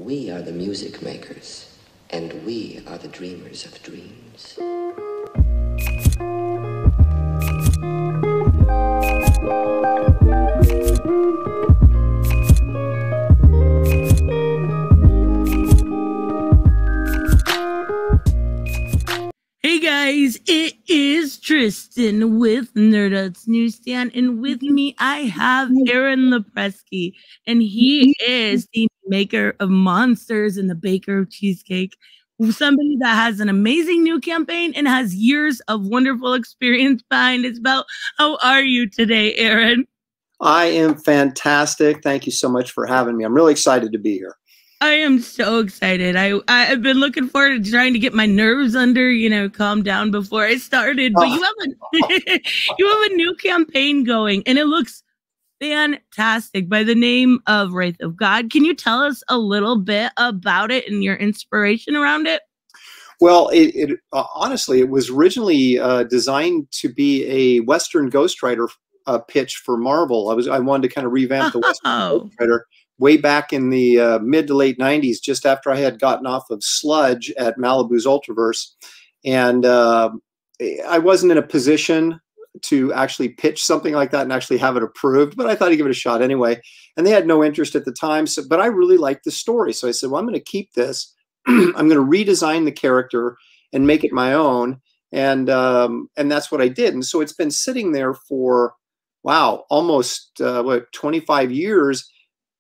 We are the music makers, and we are the dreamers of dreams. Hey guys, it is Tristan with Nerdut's Newsstand, and with me I have Aaron Lopresti, and he is the maker of Monsters and the baker of cheesecake. Somebody that has an amazing new campaign and has years of wonderful experience behind his belt. How are you today, Aaron? I am fantastic. Thank you so much for having me. I'm really excited to be here. I am so excited. I've been looking forward to trying to get my nerves under, calm down before I started. But you have a new campaign going, and it looks fantastic, by the name of Wraith of God. Can you tell us a little bit about it and your inspiration around it? Well, honestly, it was originally designed to be a Western ghostwriter pitch for Marvel. I wanted to kind of revamp the Western ghostwriter way back in the mid to late 90s, just after I had gotten off of Sludge at Malibu's Ultraverse. And I wasn't in a position to actually pitch something like that and actually have it approved, but I thought I'd give it a shot anyway. And they had no interest at the time, but I really liked the story. So I said, well, I'm going to keep this. I'm going to redesign the character and make it my own. And that's what I did. And so it's been sitting there for, wow, almost 25 years.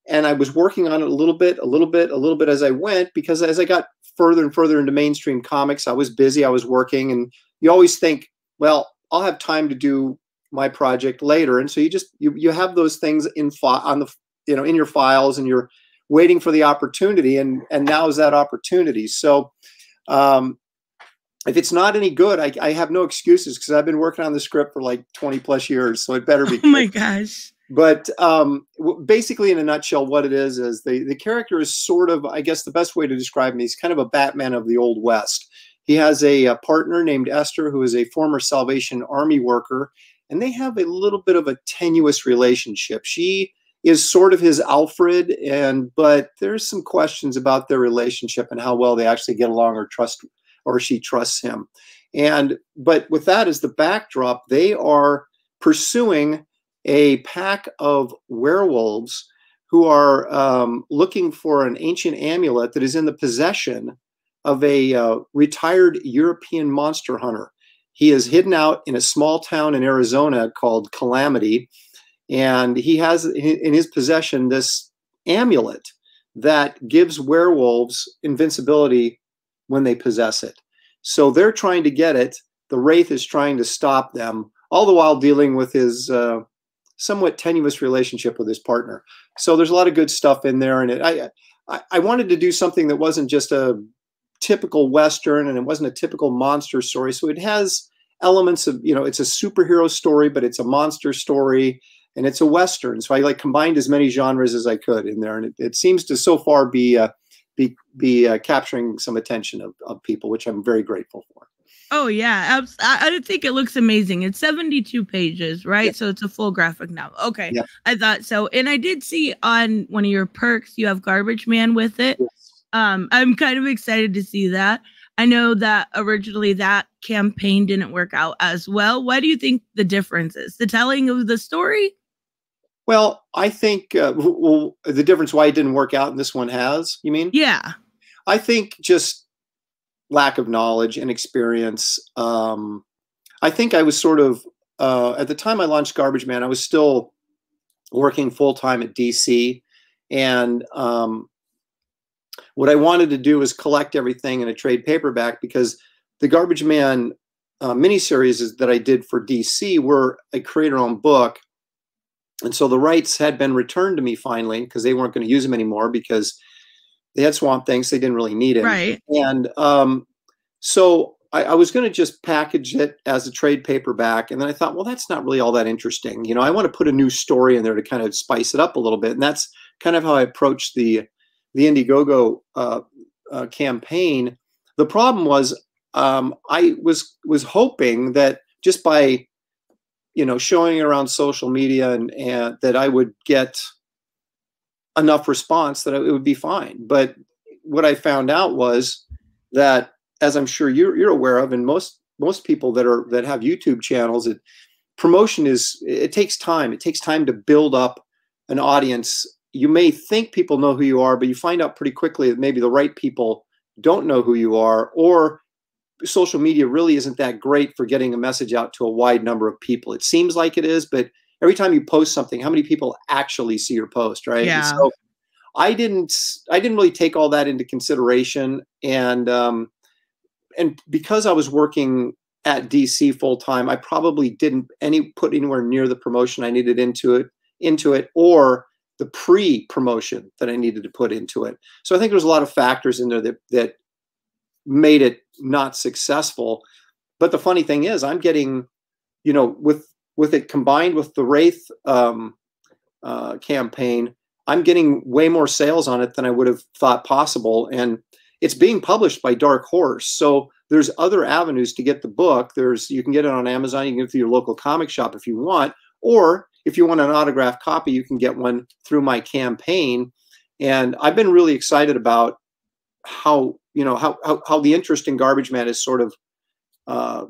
And I was working on it a little bit as I went, because as I got further and further into mainstream comics, I was busy, I was working, and you always think, well, I'll have time to do my project later. And so you have those things in your files, and you're waiting for the opportunity, and now is that opportunity. So if it's not any good, I have no excuses, because I've been working on the script for like 20 plus years, so it better be good. Oh my gosh. But basically, in a nutshell, what it is the character is sort of, I guess the best way to describe him, he's kind of a Batman of the Old West. He has a partner named Esther, who is a former Salvation Army worker, and they have a little bit of a tenuous relationship. She is sort of his Alfred, but there's some questions about their relationship and how well they actually get along, or she trusts him. But with that as the backdrop, they are pursuing a pack of werewolves who are looking for an ancient amulet that is in the possession of a retired European monster hunter. He is hidden out in a small town in Arizona called Calamity, and he has in his possession this amulet that gives werewolves invincibility when they possess it. So they're trying to get it. The Wraith is trying to stop them, all the while dealing with his somewhat tenuous relationship with his partner. So there's a lot of good stuff in there. And I wanted to do something that wasn't just a typical Western, and it wasn't a typical monster story. So it has elements of, it's a superhero story, but it's a monster story, and it's a Western. So I combined as many genres as I could in there. And it seems to so far be capturing some attention of people, which I'm very grateful for. Oh, yeah. I think it looks amazing. It's 72 pages, right? Yeah. So it's a full graphic novel. Okay. Yeah. I thought so. And I did see on one of your perks, you have Garbage Man with it. Yes. I'm kind of excited to see that. I know that originally that campaign didn't work out as well. Why do you think the difference is? The telling of the story? Well, I think the difference why it didn't work out and this one has, you mean? Yeah. I think just lack of knowledge and experience. I think I was sort of, at the time I launched Garbage Man, I was still working full-time at DC. And what I wanted to do was collect everything in a trade paperback, because the Garbage Man miniseries that I did for DC were a creator-owned book. And so the rights had been returned to me finally, because they weren't going to use them anymore, because they had Swamp Thing, so they didn't really need it. Right. And so I was going to just package it as a trade paperback. And then I thought, well, that's not really all that interesting. I want to put a new story in there to kind of spice it up a little bit. And that's kind of how I approached the Indiegogo campaign. The problem was I was hoping that just by, showing it around social media and that I would get enough response that it would be fine. But what I found out was that, as I'm sure you're aware of, and most people that have YouTube channels, promotion it takes time. It takes time to build up an audience. You may think people know who you are, but you find out pretty quickly that maybe the right people don't know who you are, or social media really isn't that great for getting a message out to a wide number of people. It seems like it is, but every time you post something, how many people actually see your post, right? Yeah. And so I didn't really take all that into consideration, and because I was working at DC full time, I probably didn't put anywhere near the promotion I needed into it, or the pre-promotion that I needed to put into it. So I think there's a lot of factors in there that made it not successful. But the funny thing is, I'm getting, with it combined with the Wraith campaign, I'm getting way more sales on it than I would have thought possible. And it's being published by Dark Horse. So there's other avenues to get the book. You can get it on Amazon. You can get it through your local comic shop if you want, or if you want an autographed copy, you can get one through my campaign. And I've been really excited about how the interest in Garbage Man is sort of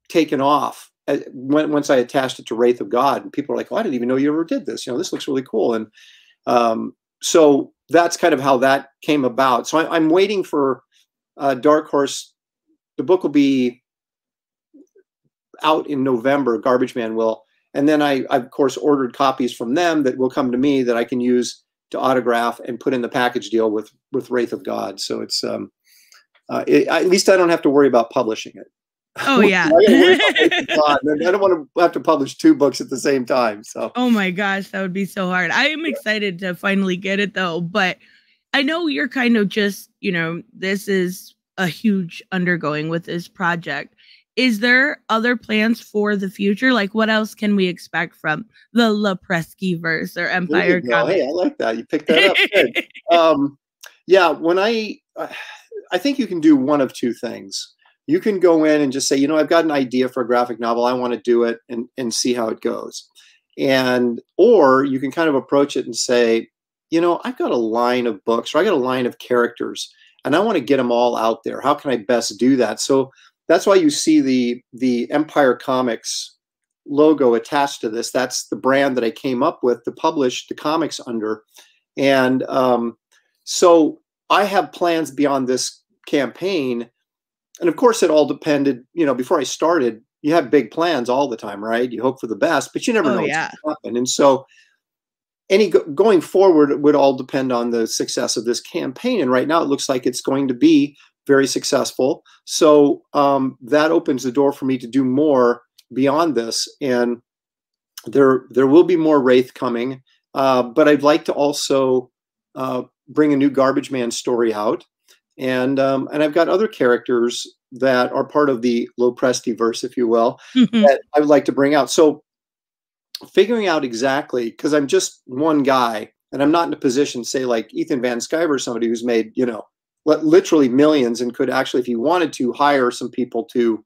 taken off once I attached it to Wraith of God. And people are like, "Oh, I didn't even know you ever did this. This looks really cool." And so that's kind of how that came about. So I'm waiting for Dark Horse. The book will be out in November. Garbage Man will. And then I of course ordered copies from them that will come to me that I can use to autograph and put in the package deal with Wraith of God. So it's at least I don't have to worry about publishing it. Oh yeah. I don't want to have to publish 2 books at the same time. So oh my gosh, that would be so hard. I am excited to finally get it though, but I know you're kind of just, this is a huge undergoing with this project. Is there other plans for the future? Like, what else can we expect from the Lopresti verse or Empire Comics? Hey, I like that. You picked that up. Good. Yeah, when I think you can do one of 2 things. You can go in and just say, I've got an idea for a graphic novel. I want to do it and see how it goes. Or you can kind of approach it and say, I've got a line of books, or I got a line of characters, and I want to get them all out there. How can I best do that? So that's why you see the Empire Comics logo attached to this. That's the brand that I came up with to publish the comics under. And so I have plans beyond this campaign. And of course, it all depended, before I started, you have big plans all the time, right? You hope for the best, but you never know what's going to happen. And so going forward would all depend on the success of this campaign. And right now it looks like it's going to be very successful. So that opens the door for me to do more beyond this. And there will be more Wraith coming, but I'd like to also bring a new Garbage Man story out. And I've got other characters that are part of the Lopresti verse, if you will, that I would like to bring out. So figuring out exactly, because I'm just one guy and I'm not in a position, say like Ethan Van Sciver, somebody who's made, literally millions and could actually, if he wanted to, hire some people to,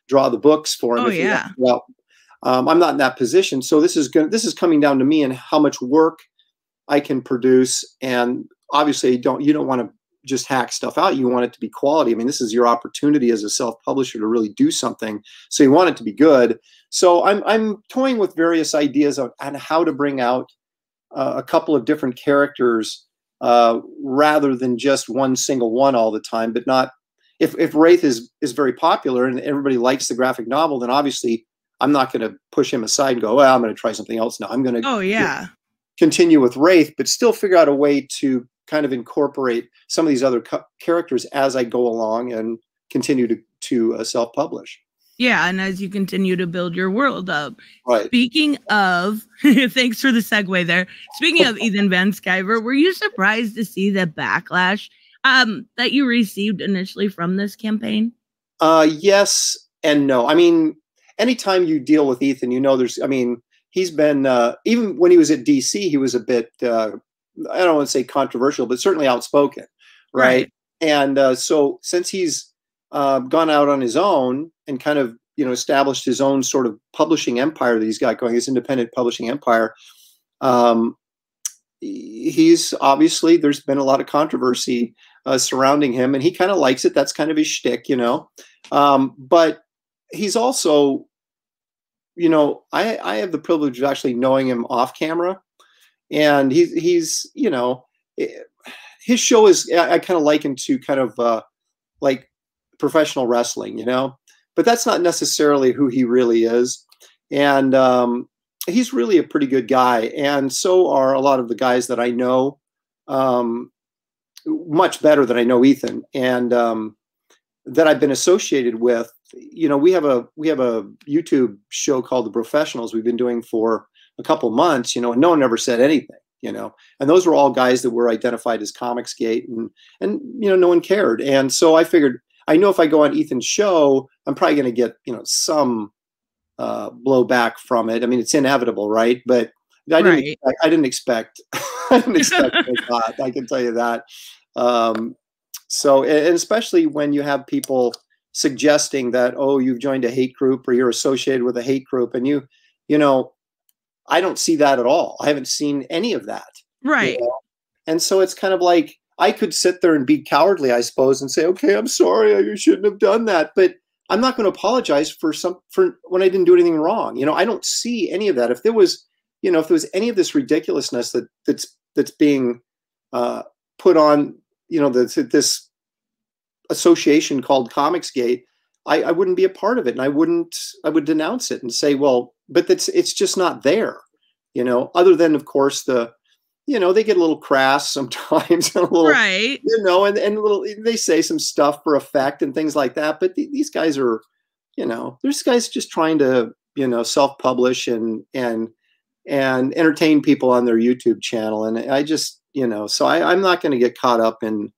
draw the books for him. Oh, yeah. Well, I'm not in that position. So this is coming down to me and how much work I can produce. And obviously you don't want to just hack stuff out. You want it to be quality. I mean, this is your opportunity as a self-publisher to really do something. So you want it to be good. So I'm toying with various ideas on how to bring out a couple of different characters rather than just one single one all the time. But not if Wraith is very popular and everybody likes the graphic novel, then obviously I'm not going to push him aside and go, well, I'm going to try something else now. I'm going to continue with Wraith, but still figure out a way to kind of incorporate some of these other characters as I go along and continue to self-publish. Yeah, and as you continue to build your world up. Right. Speaking of, thanks for the segue there. Speaking of Ethan Van Sciver, were you surprised to see the backlash that you received initially from this campaign? Yes and no. I mean, anytime you deal with Ethan, he's been, even when he was at DC, he was a bit, I don't want to say controversial, but certainly outspoken, right? And so since he's gone out on his own and kind of established his own sort of publishing empire that he's got going, his independent publishing empire, he's obviously, there's been a lot of controversy surrounding him, and he kind of likes it. That's kind of his shtick, you know. But he's also, you know, I have the privilege of actually knowing him off camera, and he's you know, his show is, I kind of liken to kind of like professional wrestling, you know, but that's not necessarily who he really is. And he's really a pretty good guy. And so are a lot of the guys that I know, much better than I know Ethan, and that I've been associated with. You know, we have a YouTube show called The Professionals we've been doing for a couple months, you know, and no one ever said anything, you know, and those were all guys that were identified as Comicsgate, and you know, no one cared. And so I figured, I know if I go on Ethan's show, I'm probably going to get, you know, some blowback from it. I mean, it's inevitable, right? But I didn't expect I didn't expect a lot, I can tell you that. So, and especially when you have people suggesting that, oh, you've joined a hate group or you're associated with a hate group, and you know, I don't see that at all. I haven't seen any of that. Right. You know? And so it's kind of like, I could sit there and be cowardly, I suppose, and say, okay, I'm sorry, you shouldn't have done that. But I'm not going to apologize for when I didn't do anything wrong. You know, I don't see any of that. If there was, you know, if there was any of this ridiculousness that's being put on, you know, this association called Comicsgate, I wouldn't be a part of it, and I would denounce it and say, well, but it's just not there, you know, other than, of course, you know, they get a little crass sometimes, and a little, right, you know, and they say some stuff for effect and things like that. But these guys are, you know, there's guys just trying to, you know, self-publish and entertain people on their YouTube channel. And I just, you know, so I'm not going to get caught up in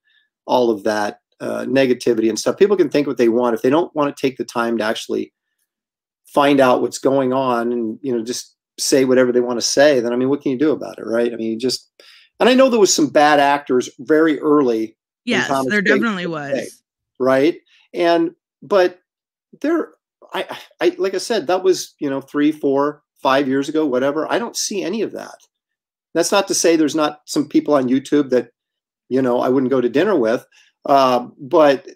all of that negativity and stuff. People can think what they want. If they don't want to take the time to actually find out what's going on and, you know, just say whatever they want to say, then, I mean, what can you do about it? Right. I mean, and I know there was some bad actors very early. Yes, there definitely was. Right. But I like I said, that was, you know, 3, 4, 5 years ago, whatever. I don't see any of that. That's not to say there's not some people on YouTube that, you know, I wouldn't go to dinner with. But,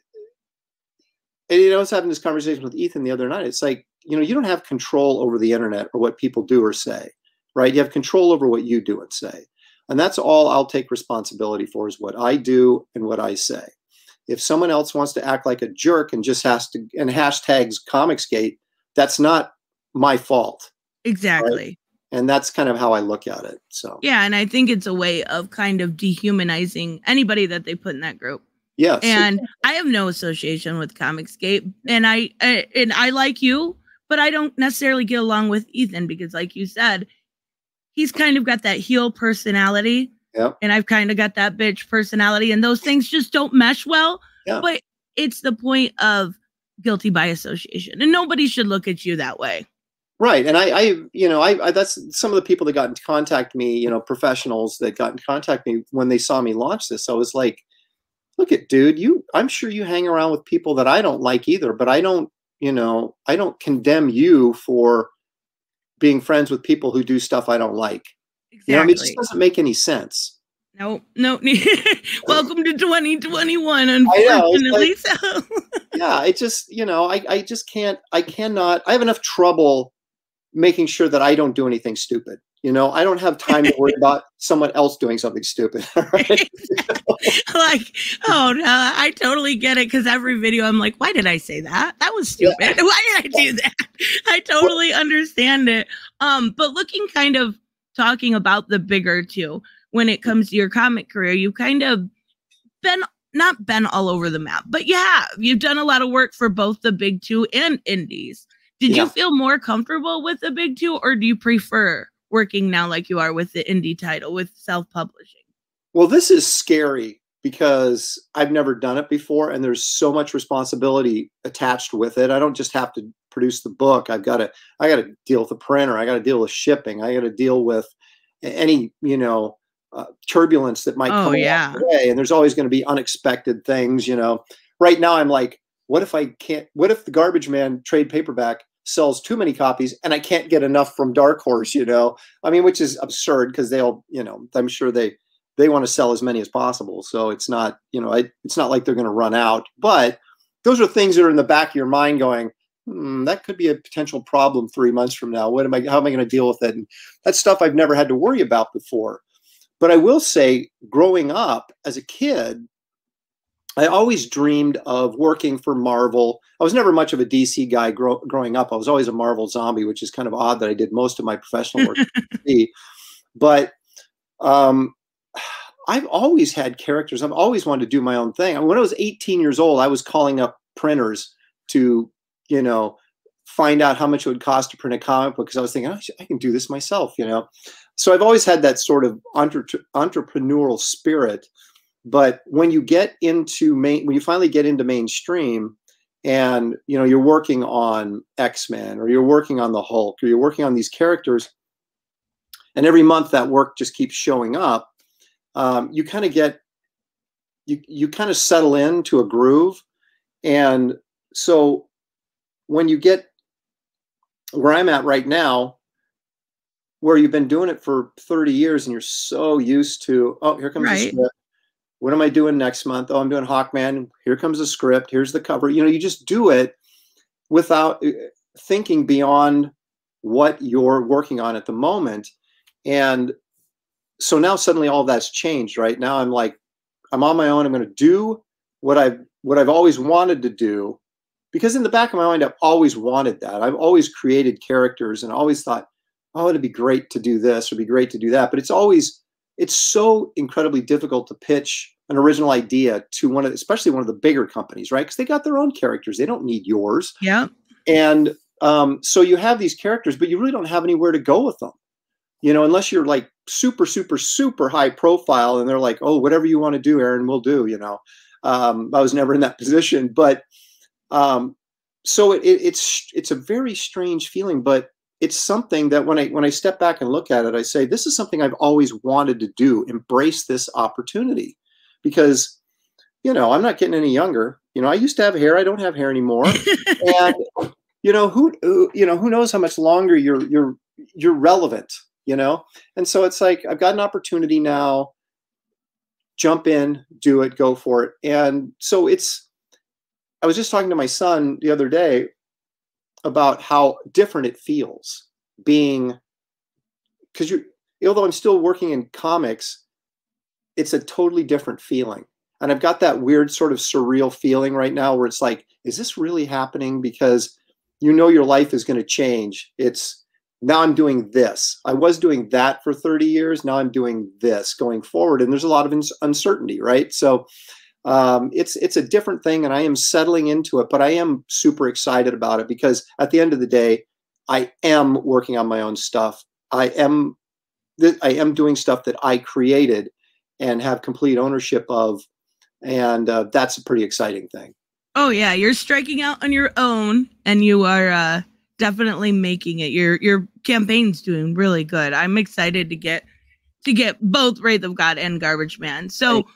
and, you know, I was having this conversation with Ethan the other night. It's like, you know, you don't have control over the internet or what people do or say, right? You have control over what you do and say. And that's all I'll take responsibility for, is what I do and what I say. If someone else wants to act like a jerk and just and hashtags Comicsgate, that's not my fault. Exactly. Right? And that's kind of how I look at it. So, yeah. And I think it's a way of kind of dehumanizing anybody that they put in that group. Yes. And I have no association with Comicsgate, and I like you, but I don't necessarily get along with Ethan because, like you said, he's kind of got that heel personality. Yep. And I've kind of got that bitch personality, and those things just don't mesh well. Yeah. But it's the point of guilty by association, and nobody should look at you that way. Right. And I that's some of the people that got in contact me, you know, professionals that got in contact me when they saw me launch this. I was like, look at, dude, I'm sure you hang around with people that I don't like either, but I don't, you know, I don't condemn you for being friends with people who do stuff I don't like. Exactly. You know, I mean, it just doesn't make any sense. No. Welcome to 2021, unfortunately. So. Yeah, it just, you know, I just can't, I have enough trouble making sure that I don't do anything stupid. You know, I don't have time to worry about someone else doing something stupid. Right? Like, oh no, I totally get it. Because every video I'm like, why did I say that? That was stupid. Yeah. Why did I do that? I totally understand it. But talking about the bigger two, when it comes to your comic career, you've kind of not been all over the map, but you've done a lot of work for both the big two and indies. Did you feel more comfortable with the big two, or do you prefer working now like you are with the indie title, with self-publishing? Well, this is scary because I've never done it before, and there's so much responsibility attached with it. I don't just have to produce the book. I got to deal with the printer. I got to deal with shipping. I got to deal with any, you know, turbulence that might come along the way. And there's always going to be unexpected things, you know. Right now I'm like, what if the Garbage Man trade paperback sells too many copies and I can't get enough from Dark Horse, you know. I mean, which is absurd because they'll, you know, I'm sure they want to sell as many as possible. So it's not, you know, it's not like they're going to run out. But those are things that are in the back of your mind going, that could be a potential problem 3 months from now. How am I going to deal with it? And that's stuff I've never had to worry about before. But I will say, growing up as a kid, I always dreamed of working for Marvel. I was never much of a DC guy growing up. I was always a Marvel zombie, which is kind of odd that I did most of my professional work at DC. But I've always had characters. I've always wanted to do my own thing. I mean, when I was 18 years old, I was calling up printers to, you know, find out how much it would cost to print a comic book, because I was thinking, oh, I can do this myself, you know. So I've always had that sort of entrepreneurial spirit. But when you get into when you finally get into mainstream, and you know you're working on X-Men, or you're working on the Hulk, or you're working on these characters, and every month that work just keeps showing up, you kind of get you kind of settle into a groove. And so when you get where I'm at right now, where you've been doing it for 30 years and you're so used to, oh, here comes the script. What am I doing next month? Oh, I'm doing Hawkman. Here comes the script. Here's the cover. You know, you just do it without thinking beyond what you're working on at the moment. And so now suddenly all of that's changed, right? Now I'm like, I'm on my own. I'm going to do what I've always wanted to do, because in the back of my mind, I've always wanted that. I've always created characters and always thought, oh, it'd be great to do this or be great to do that. But it's so incredibly difficult to pitch an original idea to especially one of the bigger companies, right? Because they got their own characters. They don't need yours. Yeah. And so you have these characters, but you really don't have anywhere to go with them, you know, unless you're like super, super, super high profile and they're like, oh, whatever you want to do, Aaron, we'll do, you know. I was never in that position, but so it's a very strange feeling, but it's something that when I step back and look at it, I say, this is something I've always wanted to do, embrace this opportunity, because, you know, I'm not getting any younger. You know, I used to have hair. I don't have hair anymore. And, you know, who knows how much longer you're relevant, you know? And so it's like, I've got an opportunity now, jump in, do it, go for it. And so I was just talking to my son the other day about how different it feels being, because although I'm still working in comics, it's a totally different feeling. And I've got that weird sort of surreal feeling right now where it's like, is this really happening? Because you know your life is going to change. Now I'm doing this. I was doing that for 30 years. Now I'm doing this going forward. And there's a lot of uncertainty, right? So it's a different thing, and I am settling into it, but I am super excited about it, because at the end of the day, I am working on my own stuff. I am doing stuff that I created and have complete ownership of. And that's a pretty exciting thing. Oh yeah. You're striking out on your own, and you are definitely making it. Your campaign's doing really good. I'm excited to get both Wraith of God and Garbage Man. So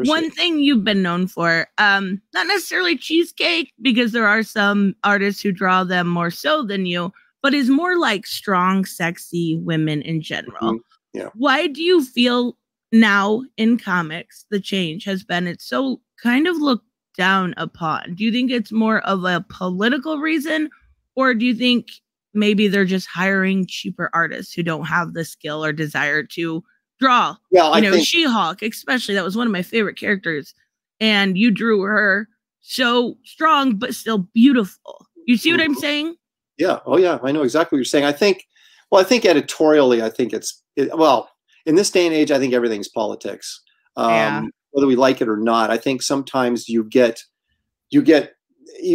one thing you've been known for, not necessarily cheesecake, because there are some artists who draw them more so than you, but is more like strong, sexy women in general. Mm-hmm. Yeah. Why do you feel now in comics the change has been it's so kind of looked down upon? Do you think it's more of a political reason, or do you think maybe they're just hiring cheaper artists who don't have the skill or desire to draw? Yeah, I think She-Hulk, especially, that was one of my favorite characters, and you drew her so strong but still beautiful. You see what I'm saying? Yeah. Oh yeah, I know exactly what you're saying. I think editorially, I think in this day and age, I think everything's politics. Whether we like it or not, I think sometimes you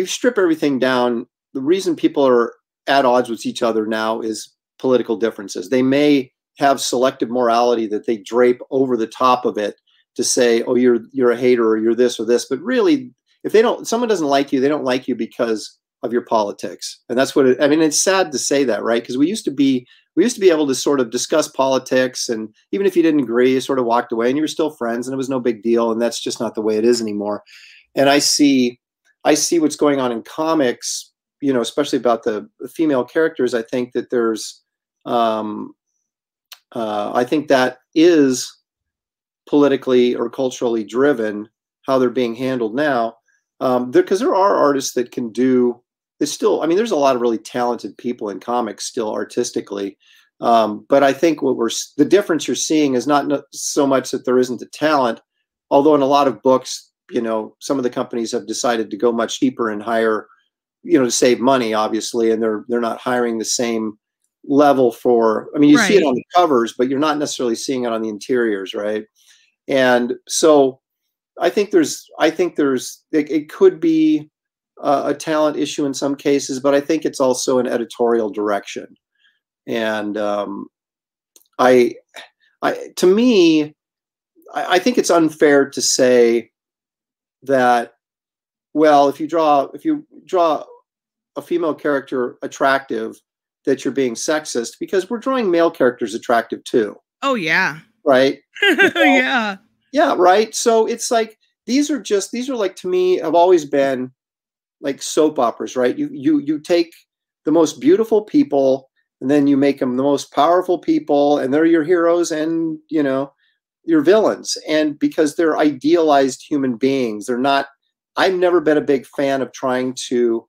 strip everything down. The reason people are at odds with each other now is political differences. They may have selective morality that they drape over the top of it to say, oh, you're a hater, or you're this or this. But really, if someone doesn't like you, they don't like you because of your politics. And that's what it's sad to say that, right? Because we used to be able to sort of discuss politics, and even if you didn't agree, you sort of walked away and you were still friends and it was no big deal. And that's just not the way it is anymore. And I see what's going on in comics you know, especially about the female characters, I think that there's, I think that is politically or culturally driven, how they're being handled now. Because there are artists that can do this still. I mean, there's a lot of really talented people in comics still artistically. But I think the difference you're seeing is not so much that there isn't the talent, although in a lot of books, you know, some of the companies have decided to go much deeper and hire, you know, to save money, obviously, and they're not hiring the same level for, I mean, you see it on the covers, but you're not necessarily seeing it on the interiors, right? And so I think it could be a talent issue in some cases, but I think it's also an editorial direction. And to me, I think it's unfair to say that, well, if you draw a female character attractive, that you're being sexist, because we're drawing male characters attractive too. Oh yeah. Right. Yeah. Yeah. Right. So it's like, these are like, to me, have always been like soap operas, right? You take the most beautiful people and then you make them the most powerful people, and they're your heroes and, you know, your villains. And because they're idealized human beings, they're not, I've never been a big fan of trying to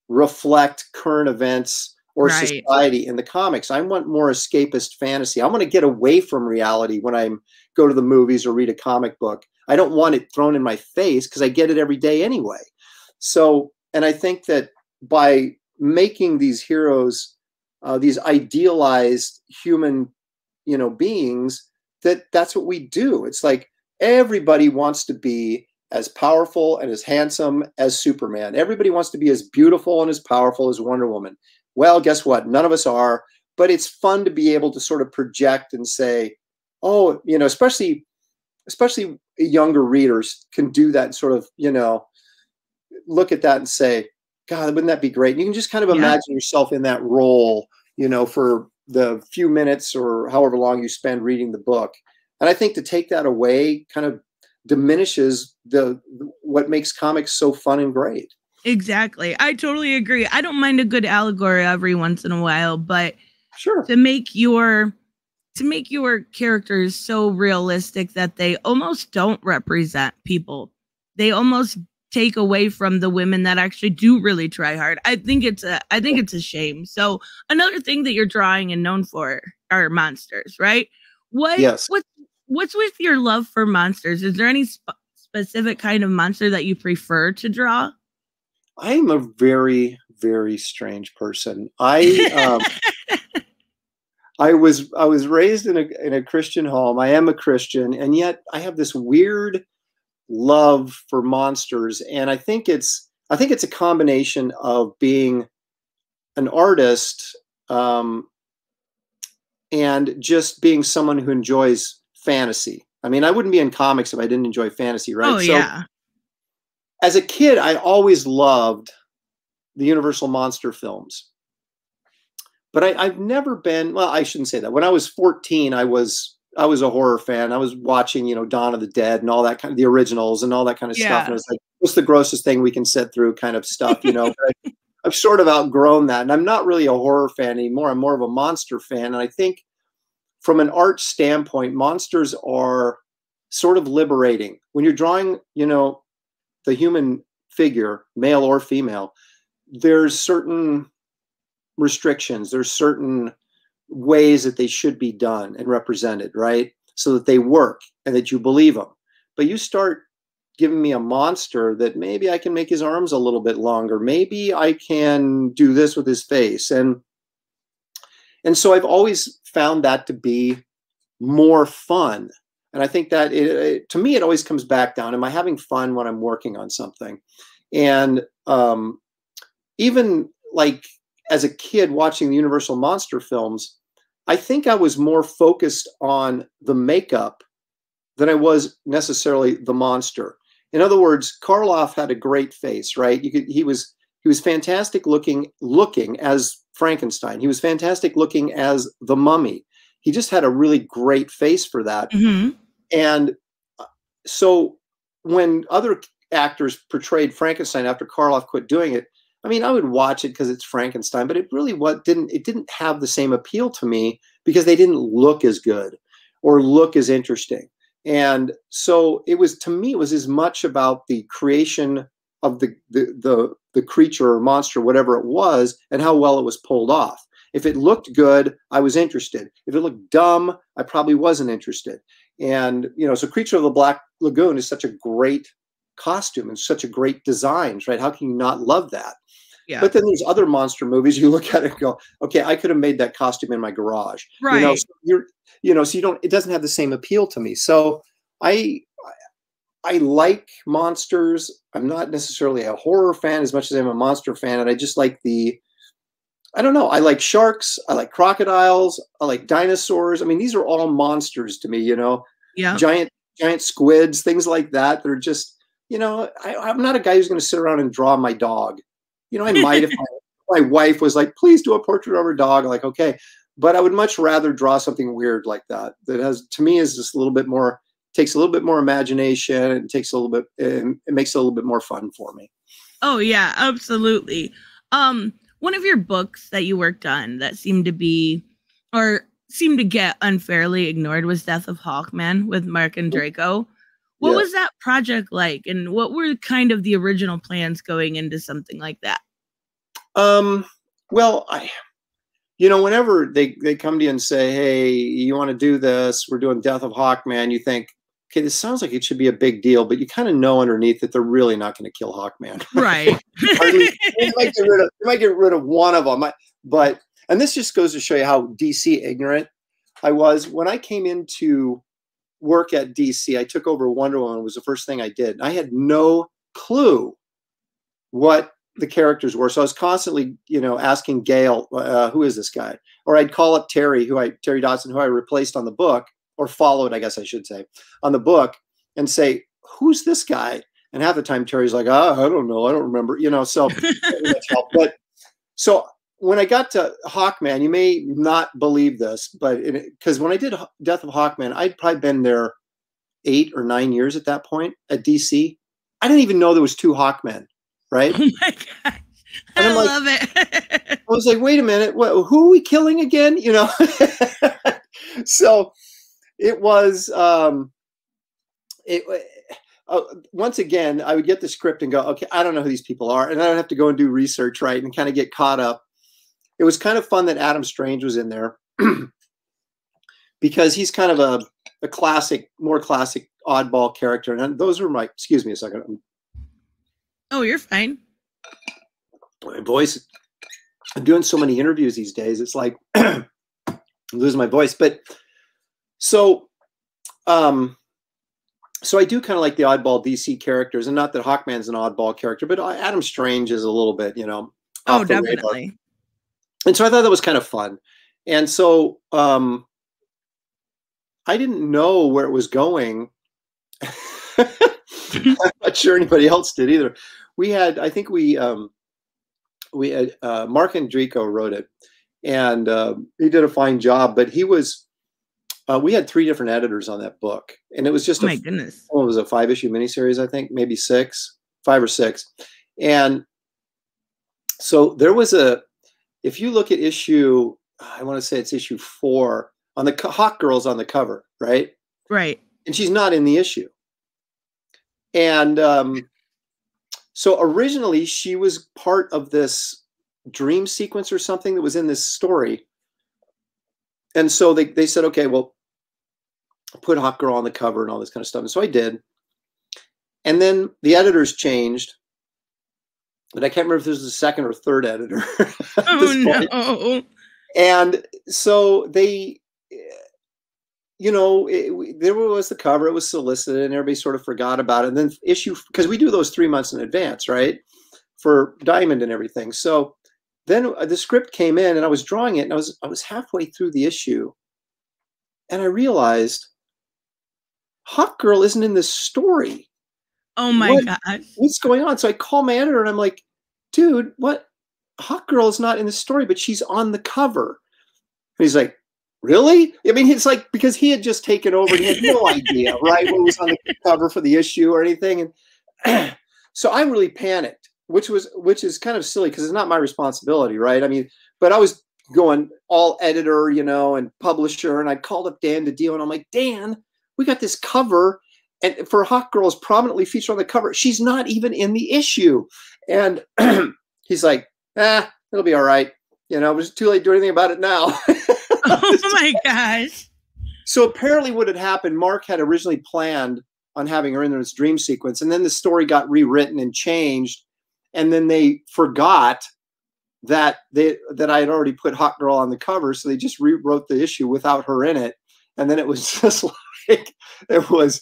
reflect current events or society in the comics. I want more escapist fantasy. I want to get away from reality when I go to the movies or read a comic book. I don't want it thrown in my face because I get it every day anyway. So, and I think that by making these heroes, these idealized human, you know, beings, that's what we do. It's like everybody wants to be as powerful and as handsome as Superman. Everybody wants to be as beautiful and as powerful as Wonder Woman. Well, guess what? None of us are, but it's fun to be able to sort of project and say, oh, you know, especially younger readers can do that and sort of, you know, look at that and say, God, wouldn't that be great? And you can just kind of imagine yourself in that role, you know, for the few minutes or however long you spend reading the book. And I think to take that away kind of diminishes what makes comics so fun and great. Exactly. I totally agree. I don't mind a good allegory every once in a while, but sure, to make your characters so realistic that they almost don't represent people. They almost take away from the women that actually do really try hard. I think it's a shame. So another thing that you're drawing and known for are monsters, right? What's with your love for monsters? Is there any specific kind of monster that you prefer to draw? I am a very, very strange person. I was raised in a Christian home. I am a Christian, and yet I have this weird love for monsters. And I think it's a combination of being an artist and just being someone who enjoys fantasy. I mean, I wouldn't be in comics if I didn't enjoy fantasy, right? Oh, yeah. As a kid, I always loved the Universal monster films. But I've never been, well, I shouldn't say that. When I was 14, I was a horror fan. I was watching, you know, Dawn of the Dead and all that kind of, the originals and all that kind of stuff. And I was like, what's the grossest thing we can sit through kind of stuff, you know? But I've sort of outgrown that. And I'm not really a horror fan anymore. I'm more of a monster fan. And I think from an art standpoint, monsters are sort of liberating. When you're drawing, you know, the human figure, male or female, there's certain restrictions. There's certain ways that they should be done and represented, right? So that they work and that you believe them. But you start giving me a monster that maybe I can make his arms a little bit longer. Maybe I can do this with his face. And so I've always found that to be more fun. And I think that to me, it always comes back down. Am I having fun when I'm working on something? And even like as a kid watching the Universal monster films, I think I was more focused on the makeup than I was necessarily the monster. In other words, Karloff had a great face, right? He was fantastic looking as Frankenstein. He was fantastic looking as the Mummy. He just had a really great face for that. Mm-hmm. And so when other actors portrayed Frankenstein after Karloff quit doing it, I mean, I would watch it because it's Frankenstein, but it really didn't have the same appeal to me because they didn't look as good or look as interesting. And so it was, to me, it was as much about the creation of the creature or monster, whatever it was, and how well it was pulled off. If it looked good, I was interested. If it looked dumb, I probably wasn't interested. And, you know, so Creature of the Black Lagoon is such a great costume and such a great designs, right? How can you not love that? Yeah. But then there's other monster movies you look at it and go, okay, I could have made that costume in my garage. Right. You know, so it doesn't have the same appeal to me. So I like monsters. I'm not necessarily a horror fan as much as I'm a monster fan. And I just like I don't know. I like sharks. I like crocodiles. I like dinosaurs. I mean, these are all monsters to me, you know, yeah. Giant squids, things like that. They're just, you know, I'm not a guy who's going to sit around and draw my dog. You know, I might if my wife was like, please do a portrait of her dog. I'm like, okay. But I would much rather draw something weird like that. That has, to me, is just a little bit more, takes a little bit more imagination. And takes a little bit, it makes it a little bit more fun for me. Oh yeah, absolutely. One of your books that you worked on that seemed to get unfairly ignored was Death of Hawkman with Mark and Draco. What was that project like, and what were kind of the original plans going into something like that? Well, you know, whenever they come to you and say, hey, you want to do this, we're doing Death of Hawkman, you think, okay, this sounds like it should be a big deal, but you kind of know underneath that they're really not going to kill Hawkman. Right. They might get rid of one of them. And this just goes to show you how DC ignorant I was. When I came into work at DC, I took over Wonder Woman. It was the first thing I did. I had no clue what the characters were. So I was constantly, you know, asking Gail, who is this guy? Or I'd call up Terry Dodson, who I replaced on the book, or followed, I guess I should say, on the book, and say, who's this guy? And half the time Terry's like, I don't know. I don't remember, you know, so but so when I got to Hawkman, you may not believe this, but because when I did Death of Hawkman, I'd probably been there 8 or 9 years at that point at DC. I didn't even know there was 2 Hawkmen, right? Oh my gosh. I love it. I was like, wait a minute, who are we killing again? You know? So it was, once again, I would get the script and go, okay, I don't know who these people are. And I don't have to go and do research, right? And kind of get caught up. It was kind of fun that Adam Strange was in there because he's kind of a classic, more classic oddball character. And those were my, excuse me a second. Oh, you're fine. My voice, I'm doing so many interviews these days. It's like I'm losing my voice. But so I do kind of like the oddball DC characters, and not that Hawkman's an oddball character, but Adam Strange is a little bit, you know. Oh, definitely. Radar. And so I thought that was kind of fun. And so I didn't know where it was going. I'm not sure anybody else did either. We had, I think we had Mark and Draco wrote it, and he did a fine job, but he was, we had 3 different editors on that book, and it was just, my goodness. It was a 5-issue miniseries, I think, maybe 5 or 6. And so there was if you look at issue, I want to say it's issue 4, on the Hawk Girl's on the cover, right? Right. And she's not in the issue. And so originally she was part of this dream sequence or something that was in this story. And so they said, okay, well, put Hawk Girl on the cover and all this kind of stuff. And so I did. And then the editors changed. But I can't remember if this was the 2nd or 3rd editor. Oh, no. And so they, you know, there was the cover. It was solicited, and everybody sort of forgot about it. And then because we do those 3 months in advance, right, for Diamond and everything. So then the script came in, and I was drawing it, and I was halfway through the issue, and I realized Hawk Girl isn't in this story. Oh my gosh. What's going on? So I call my editor and I'm like, dude, what? Hawk Girl is not in the story, but she's on the cover. And he's like, really? I mean, it's like, because he had just taken over and he had no idea, right, what was on the cover for the issue or anything. And so I really panicked. which is kind of silly because it's not my responsibility, right? I mean, but I was going all editor, you know, and publisher, and I called up Dan Didio, and I'm like, Dan, we got this cover, and for Hawk Girl is prominently featured on the cover. She's not even in the issue, and he's like, it'll be all right. You know, it was too late to do anything about it now. Oh my gosh. So apparently what had happened, Mark had originally planned on having her in this dream sequence, and then the story got rewritten and changed, and then they forgot that I had already put Hot Girl on the cover, so they just rewrote the issue without her in it, and then it was just like, it was,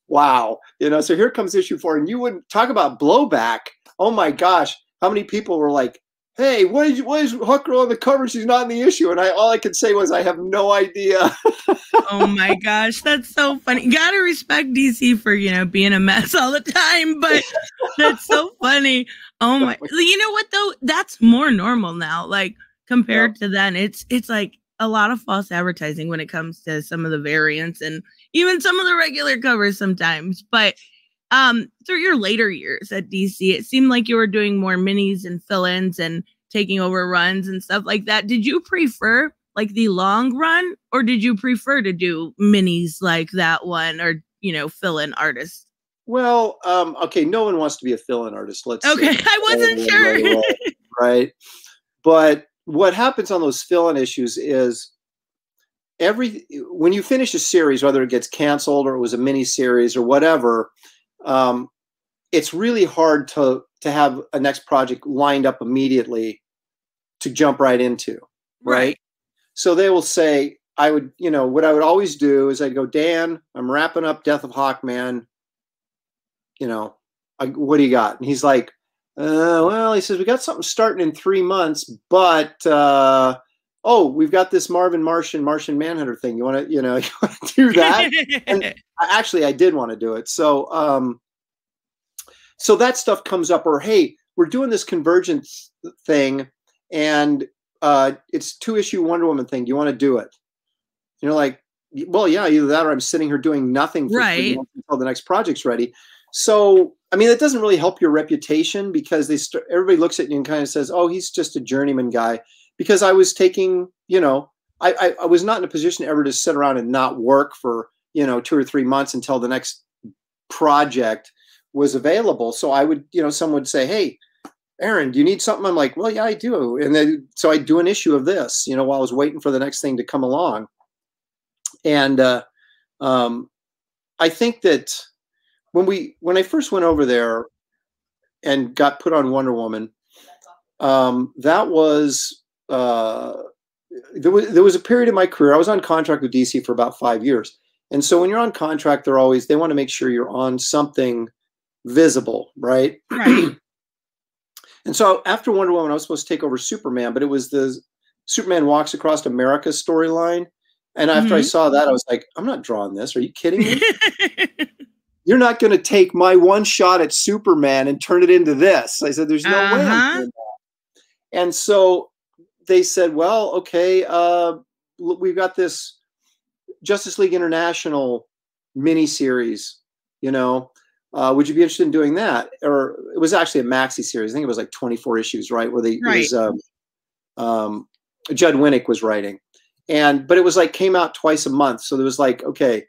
wow. You know, so here comes issue 4, and you wouldn't talk about blowback. Oh my gosh, how many people were like, hey, why is Hawk Girl on the cover? She's not in the issue. And all I could say was, I have no idea. Oh my gosh, that's so funny. You gotta respect DC for, you know, being a mess all the time, but that's so funny. Oh my, you know what though? That's more normal now. Like compared to then, it's like a lot of false advertising when it comes to some of the variants and even some of the regular covers sometimes. But through your later years at DC, it seemed like you were doing more minis and fill-ins and taking over runs and stuff like that. Did you prefer like the long run, or did you prefer to do minis like that one, or, you know, fill-in artists? Well, okay, no one wants to be a fill-in artist. Okay, I wasn't sure. Right. But what happens on those fill-in issues is when you finish a series, whether it gets canceled or it was a mini series or whatever, it's really hard to have a next project lined up immediately to jump right into, right? So they will say, you know, what I would always do is I'd go, Dan, I'm wrapping up Death of Hawkman. You know, what do you got? And he's like, well, he says, we got something starting in 3 months, but, oh, we've got this Martian Manhunter thing. You want to, you know, you want to do that? And actually, I did want to do it. So, so that stuff comes up, or, hey, we're doing this Convergence thing, and it's 2-issue Wonder Woman thing. Do you want to do it? You're like, well, yeah, either that or I'm sitting here doing nothing for 3 months until the next project's ready. So, I mean, it doesn't really help your reputation because everybody looks at you and kind of says, oh, he's just a journeyman guy. Because I was taking, you know, I was not in a position ever to sit around and not work for, you know, 2 or 3 months until the next project was available. So I would, you know, someone would say, hey, Aaron, do you need something? I'm like, well, yeah, I do. And then, so I'd do an issue of this, you know, while I was waiting for the next thing to come along. And I think that when I first went over there and got put on Wonder Woman, that was, there was a period in my career, I was on contract with DC for about 5 years. And so when you're on contract, they want to make sure you're on something visible, right? Right. And so after Wonder Woman, I was supposed to take over Superman, but it was the Superman Walks Across America storyline. And after I saw that, I was like, I'm not drawing this. Are you kidding me? You're not going to take my one shot at Superman and turn it into this. I said, there's no way I'm doing that. And so they said, well, okay, we've got this Justice League International miniseries, you know, would you be interested in doing that? Or it was actually a maxi series. I think it was like 24 issues, right? Where Judd Winnick was writing. But it was like, came out twice a month. So there was like, okay,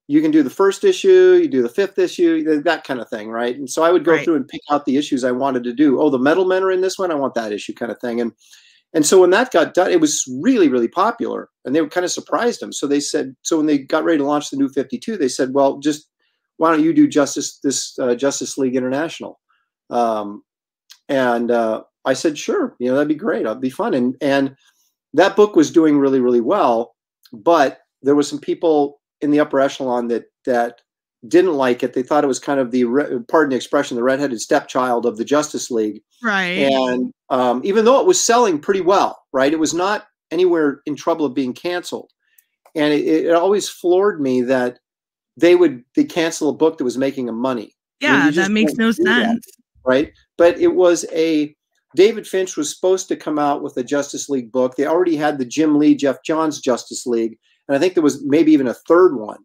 you can do the first issue, you do the 5th issue, that kind of thing, right? And so I would go through and pick out the issues I wanted to do. Oh, the Metal Men are in this one, I want that issue, kind of thing. And so when that got done, it was really, really popular, and they were kind of surprised them. So they said, so when they got ready to launch the New 52, they said, well, just why don't you do Justice League International? I said, sure, you know, that'd be great, that'd be fun. And that book was doing really, really well, but there were some people in the upper echelon that didn't like it. They thought it was kind of pardon the expression, the redheaded stepchild of the Justice League. Right. And even though it was selling pretty well, right, it was not anywhere in trouble of being canceled. And it always floored me that they cancel a book that was making them money. Yeah, I mean, that makes no sense. That, right. But it was David Finch was supposed to come out with a Justice League book. They already had the Jim Lee, Jeff Johns Justice League. And I think there was maybe even a third one.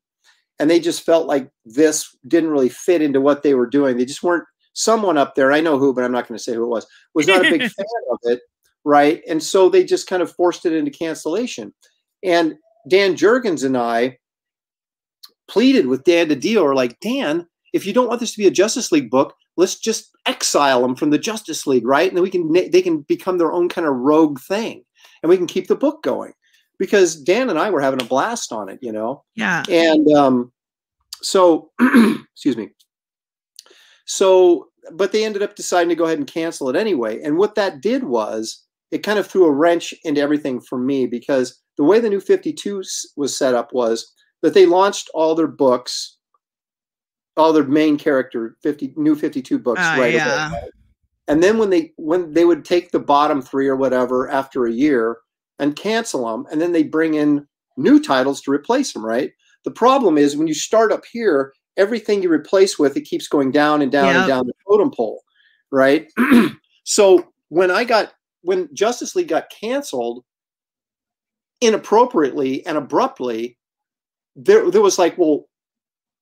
And they just felt like this didn't really fit into what they were doing. They just weren't someone up there, I know who, but I'm not going to say who it was not a big fan of it, right? And so they just kind of forced it into cancellation. And Dan Jurgens and I pleaded with Dan Didio, or like, Dan, if you don't want this to be a Justice League book, let's just exile them from the Justice League, right? And then they can become their own kind of rogue thing, and we can keep the book going. Because Dan and I were having a blast on it, you know? Yeah. And so, excuse me. So, but they ended up deciding to go ahead and cancel it anyway. And what that did was, it kind of threw a wrench into everything for me, because the way the New 52 was set up was that they launched all their books, all their main character New 52 books right away. Right? And then when they would take the bottom 3 or whatever after a year and cancel them, and then they bring in new titles to replace them, right? The problem is when you start up here, everything you replace with, it keeps going down and down and down the totem pole, right? So when Justice League got canceled inappropriately and abruptly, there was like, well,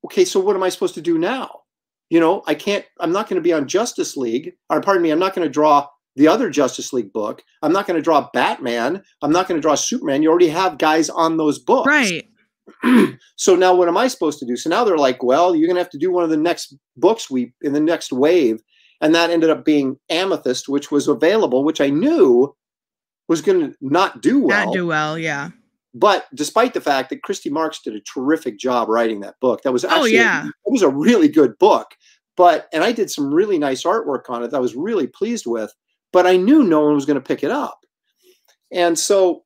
okay, so what am I supposed to do now? You know, I'm not going to be on Justice League, or pardon me, I'm not going to draw the other Justice League book. I'm not going to draw Batman. I'm not going to draw Superman. You already have guys on those books. Right. So now what am I supposed to do? So now they're like, well, you're going to have to do one of the next books in the next wave. And that ended up being Amethyst, which was available, which I knew was going to not do well. Not do well, yeah. But despite the fact that Christy Marks did a terrific job writing that book, that was actually it was a really good book. And I did some really nice artwork on it that I was really pleased with. But I knew no one was going to pick it up. And so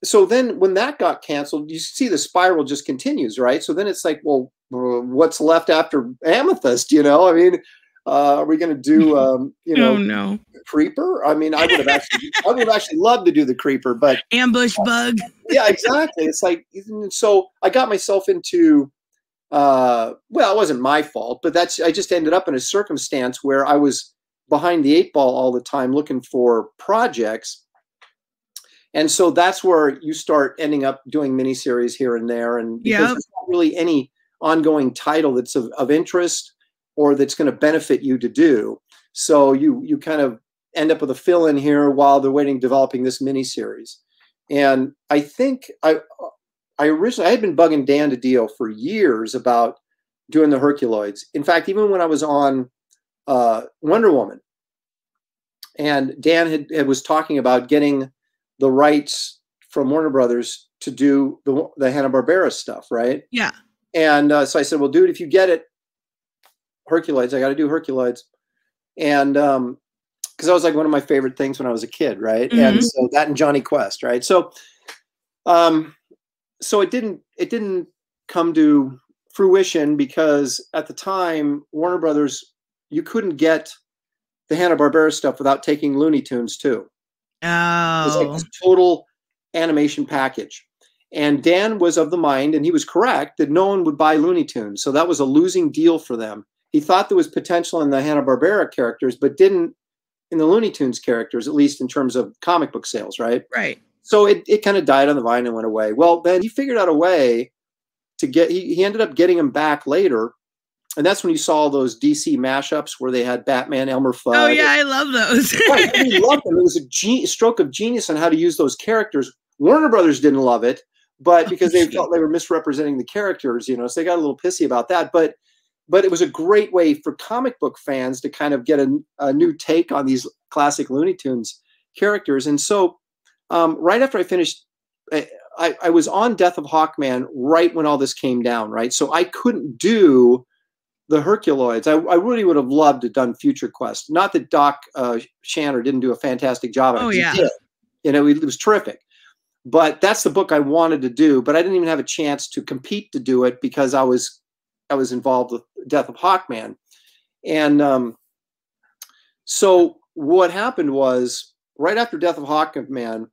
then when that got canceled, you see the spiral just continues, right? So then it's like, well, what's left after Amethyst? You know, I mean, are we going to do, no. Creeper? I mean, I would have actually loved to do the Creeper, but Ambush Bug. Yeah, exactly. It's like, so I got myself into, well, it wasn't my fault, but I just ended up in a circumstance where I was behind the 8 ball all the time looking for projects. And so that's where you start ending up doing miniseries here and there. And because there's not really any ongoing title that's of interest or that's going to benefit you to do. So you kind of end up with a fill-in here while they're waiting, developing this miniseries. And I think I had been bugging Dan Didio for years about doing the Herculoids. In fact, even when I was on Wonder Woman, and Dan was talking about getting the rights from Warner Brothers to do the Hanna-Barbera stuff, right? Yeah. And so I said, well, dude, if you get it, Herculoids, I got to do Herculoids. And because that was like one of my favorite things when I was a kid, right? Mm-hmm. And so that and Johnny Quest, right? So so it didn't come to fruition because at the time, Warner Brothers, you couldn't get the Hanna-Barbera stuff without taking Looney Tunes too. Oh. It was like this total animation package. And Dan was of the mind, and he was correct, that no one would buy Looney Tunes. So that was a losing deal for them. He thought there was potential in the Hanna-Barbera characters, but didn't in the Looney Tunes characters, at least in terms of comic book sales, right? Right. So it kind of died on the vine and went away. Well, then he figured out a way to get, he ended up getting them back later. And that's when you saw those DC mashups where they had Batman, Elmer Fudd. Oh, yeah, I love those. Right, he loved them. It was a stroke of genius on how to use those characters. Warner Brothers didn't love it, but because they felt they were misrepresenting the characters, you know, so they got a little pissy about that. But it was a great way for comic book fans to kind of get a new take on these classic Looney Tunes characters. And so right after I finished, I was on Death of Hawkman right when all this came down, right? So I couldn't do the Herculoids. I really would have loved to have done Future Quest. Not that Doc Shanner didn't do a fantastic job of it. Oh, yeah. He did. You know, it was terrific. But that's the book I wanted to do, but I didn't even have a chance to compete to do it because I was involved with Death of Hawkman. And so what happened was right after Death of Hawkman,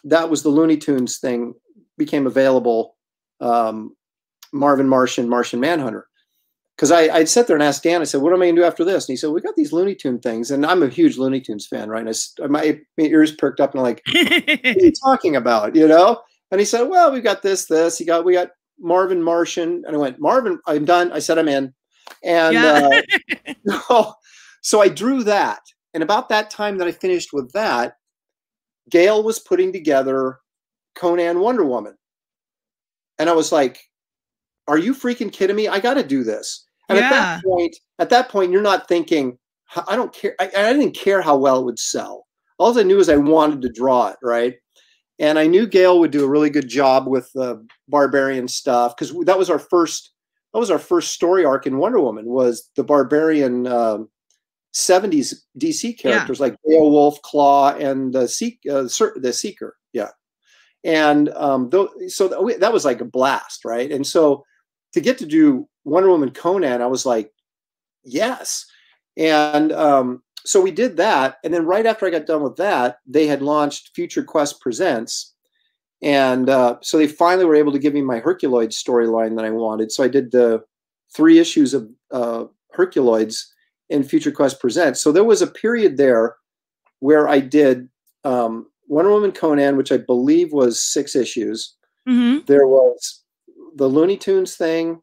that was the Looney Tunes thing became available, Marvin Martian, Martian Manhunter. Because I'd sit there and ask Dan, I said, what am I going to do after this? And he said, we got these Looney Tune things. And I'm a huge Looney Tunes fan, right? And my ears perked up and I'm like, what are you talking about, you know? And he said, well, we got this. We got Marvin Martian. And I went, Marvin, I'm done. I said, I'm in. And So I drew that. And about that time that I finished with that, Gail was putting together Conan Wonder Woman. And I was like, are you freaking kidding me? I got to do this. And at that point, you're not thinking, I don't care. I didn't care how well it would sell. All I knew is I wanted to draw it, right? And I knew Gail would do a really good job with the Barbarian stuff, because that was our first story arc in Wonder Woman, was the Barbarian 70s DC characters like Beowulf, Claw, and the Seeker. Yeah. And so that was like a blast, right? And so to get to do Wonder Woman Conan, I was like, yes. And so we did that. And then right after I got done with that, they had launched Future Quest Presents. And so they finally were able to give me my Herculoid storyline that I wanted. So I did the 3 issues of Herculoids in Future Quest Presents. So there was a period there where I did Wonder Woman Conan, which I believe was 6 issues. Mm-hmm. There was the Looney Tunes thing,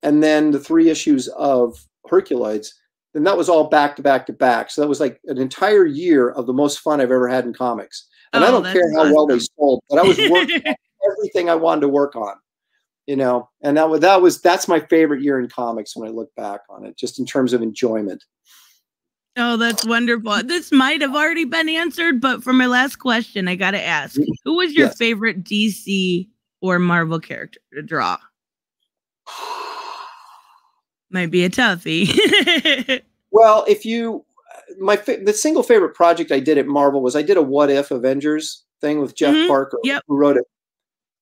and then the 3 issues of Herculoids. And that was all back to back to back. So that was like an entire year of the most fun I've ever had in comics. And I don't care how well they sold, but I was working on everything I wanted to work on, you know. And that's my favorite year in comics when I look back on it, just in terms of enjoyment. Oh, that's wonderful. This might have already been answered, but for my last question, I got to ask, who was your favorite DC or Marvel character to draw? Might be a toughie. Well, the single favorite project I did at Marvel was I did a What If Avengers thing with Jeff Parker, who wrote it.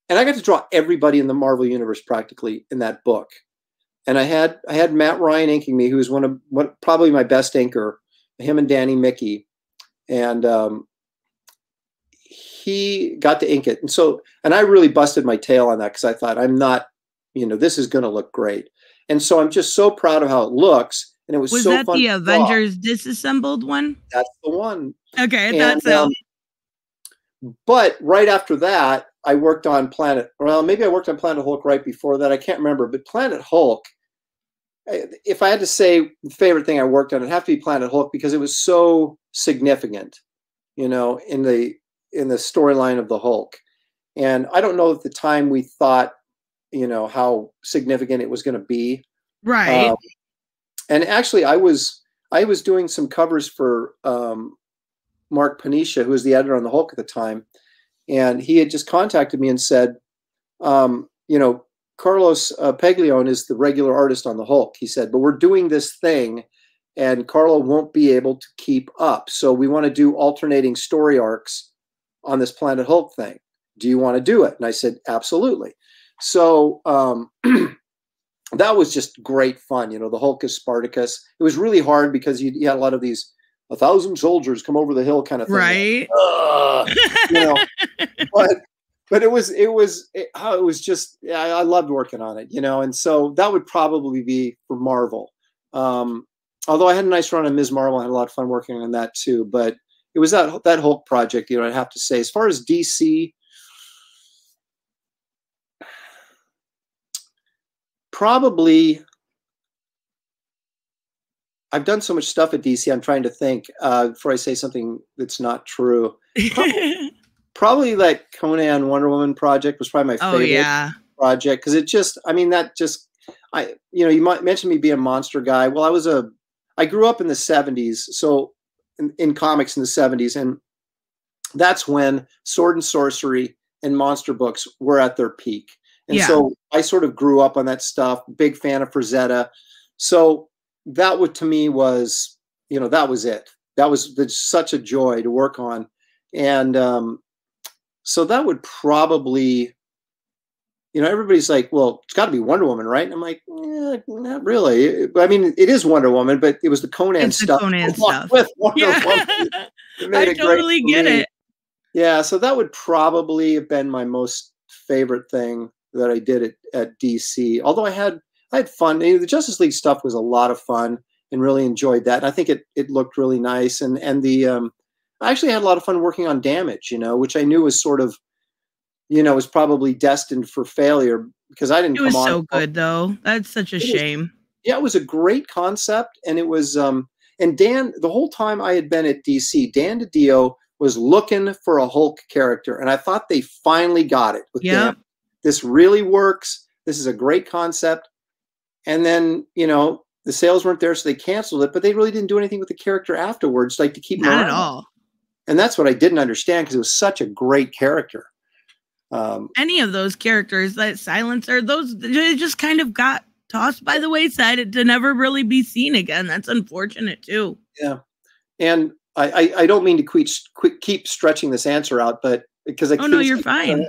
And I got to draw everybody in the Marvel universe practically in that book. And I had Matt Ryan inking me, who was probably my best inker, him and Danny Mickey. And he got to ink it. And I really busted my tail on that, because I thought, I'm not, this is going to look great. And so I'm just so proud of how it looks. And it was so fun. Was that the Avengers disassembled one? That's the one. Okay, I thought so. But right after that, I worked on maybe I worked on Planet Hulk right before that. I can't remember. But Planet Hulk, if I had to say the favorite thing I worked on, it'd have to be Planet Hulk, because it was so significant, in the storyline of the Hulk. And I don't know at the time we thought, how significant it was going to be. Right. And actually I was doing some covers for Mark Panisha, who was the editor on the Hulk at the time. And he had just contacted me and said, Carlos Peglione is the regular artist on the Hulk. He said, but we're doing this thing and Carlo won't be able to keep up. So we want to do alternating story arcs on this Planet Hulk thing. Do you want to do it? And I said, absolutely. So that was just great fun. The Hulk is Spartacus. It was really hard because you had a lot of these 1,000 soldiers come over the hill kind of thing. Right. But it was just, I loved working on it, and so that would probably be for Marvel. Although I had a nice run on Ms. Marvel, I had a lot of fun working on that too, but it was that Hulk project, I'd have to say. As far as DC, probably, I've done so much stuff at DC. I'm trying to think before I say something that's not true. Probably that Conan Wonder Woman project was probably my favorite project, because you might mention me being a monster guy. Well, I grew up in the 70s, so in comics in the 70s, and that's when sword and sorcery and monster books were at their peak. And so I sort of grew up on that stuff, big fan of Frazetta. So that to me was, that was it. That was such a joy to work on. And so that would probably, everybody's like, well, it's got to be Wonder Woman, right? And I'm like, not really. I mean, it is Wonder Woman, but it was the Conan stuff. Conan stuff. With Wonder Woman. I totally get it. Yeah, so that would probably have been my most favorite thing that I did at DC. Although I had fun. The Justice League stuff was a lot of fun and really enjoyed that. And I think it looked really nice. And I actually had a lot of fun working on Damage, which I knew was sort of, was probably destined for failure, because I didn't come on. It was so good though. That's such a shame. It was a great concept. And it was, And Dan, the whole time I had been at DC, Dan Didio was looking for a Hulk character, and I thought they finally got it with Dan. This really works. This is a great concept. And then, you know, the sales weren't there, so they canceled it, but they really didn't do anything with the character afterwards, like to keep him around. Not at all. And that's what I didn't understand, because it was such a great character. Any of those characters, that Silencer, those they just kind of got tossed by the wayside to never really be seen again. That's unfortunate too. Yeah. And I don't mean to keep stretching this answer out, but because I no, you're fine.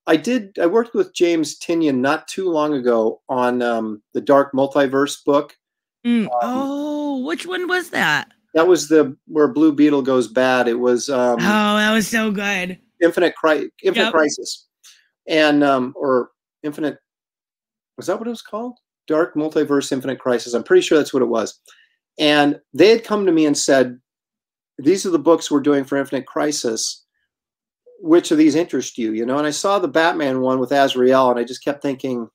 I worked with James Tynion not too long ago on the Dark Multiverse book. Which one was that? That was where Blue Beetle goes bad. It was that was so good. Infinite Crisis. And or Infinite, was that what it was called? Dark Multiverse Infinite Crisis. I'm pretty sure that's what it was. And they had come to me and said, these are the books we're doing for Infinite Crisis. Which of these interest you? You know, and I saw the Batman one with Azrael, and I just kept thinking,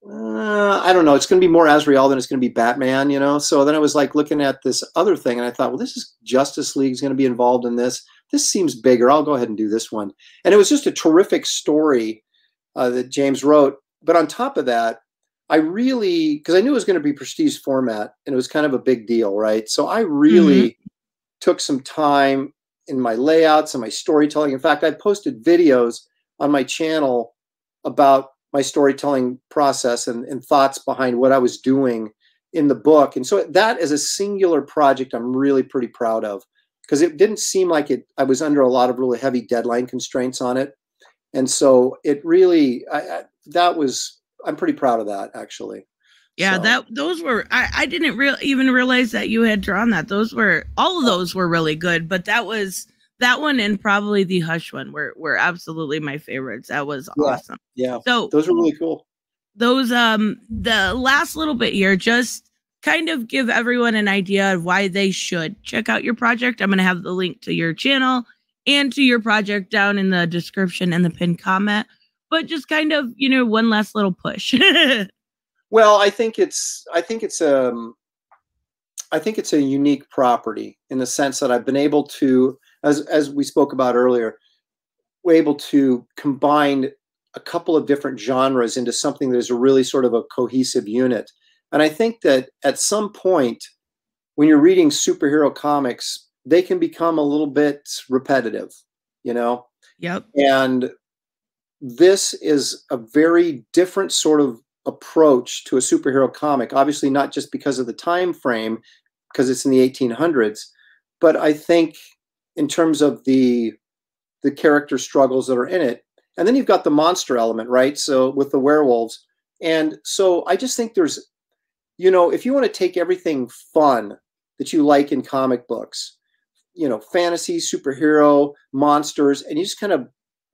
I don't know, it's going to be more Azrael than it's going to be Batman, you know? So then I was like looking at this other thing, and I thought, well, this is Justice League's going to be involved in this. This seems bigger. I'll go ahead and do this one. And it was just a terrific story that James wrote. But on top of that, I really, because I knew it was going to be prestige format, and it was kind of a big deal, right? So I really took some time in my layouts and my storytelling. In fact, I posted videos on my channel about my storytelling process and thoughts behind what I was doing in the book. And so that as a singular project, I'm really pretty proud of, because it didn't seem like I was under a lot of really heavy deadline constraints on it. And so it really, I'm pretty proud of that, actually. Yeah, so. Those were, I didn't even realize that you had drawn that. All of those were really good, but that one and probably the Hush one were absolutely my favorites. That was awesome. Yeah. So those were really cool. Those, the last little bit here, just kind of give everyone an idea of why they should check out your project. I'm going to have the link to your channel and to your project down in the description and the pinned comment, but just kind of, you know, one last little push. Well, I think it's a unique property in the sense that I've been able to, as we spoke about earlier, we're able to combine a couple of different genres into something that is a really sort of a cohesive unit. And I think that at some point, when you're reading superhero comics, they can become a little bit repetitive, you know? Yep. And this is a very different sort of approach to a superhero comic, obviously not just because of the time frame, because it's in the 1800s, but I think in terms of the character struggles that are in it. And then you've got the monster element, right? So with the werewolves. And so I just think there's, you know, if you want to take everything fun that you like in comic books, you know, fantasy, superhero, monsters, and you just kind of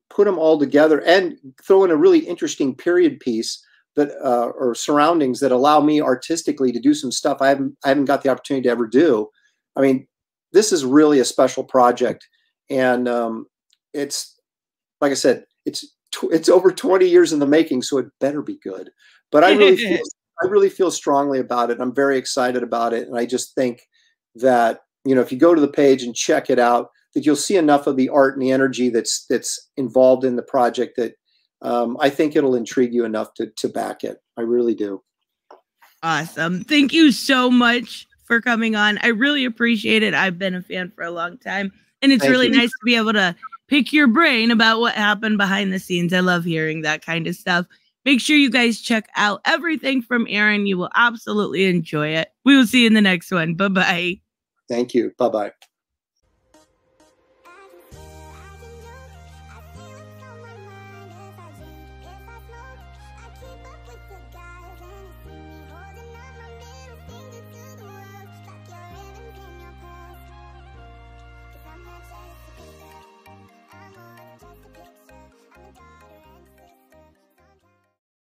put them all together and throw in a really interesting period piece that or surroundings that allow me artistically to do some stuff I haven't got the opportunity to ever do. I mean, this is really a special project, and it's, like I said, it's over 20 years in the making, so it better be good. But I really feel strongly about it. I'm very excited about it, and I just think that, you know, if you go to the page and check it out, that you'll see enough of the art and the energy that's involved in the project that I think it'll intrigue you enough to back it. I really do. Awesome. Thank you so much for coming on. I really appreciate it. I've been a fan for a long time, and it's really nice to be able to pick your brain about what happened behind the scenes. I love hearing that kind of stuff. Make sure you guys check out everything from Aaron. You will absolutely enjoy it. We will see you in the next one. Bye-bye. Thank you. Bye-bye.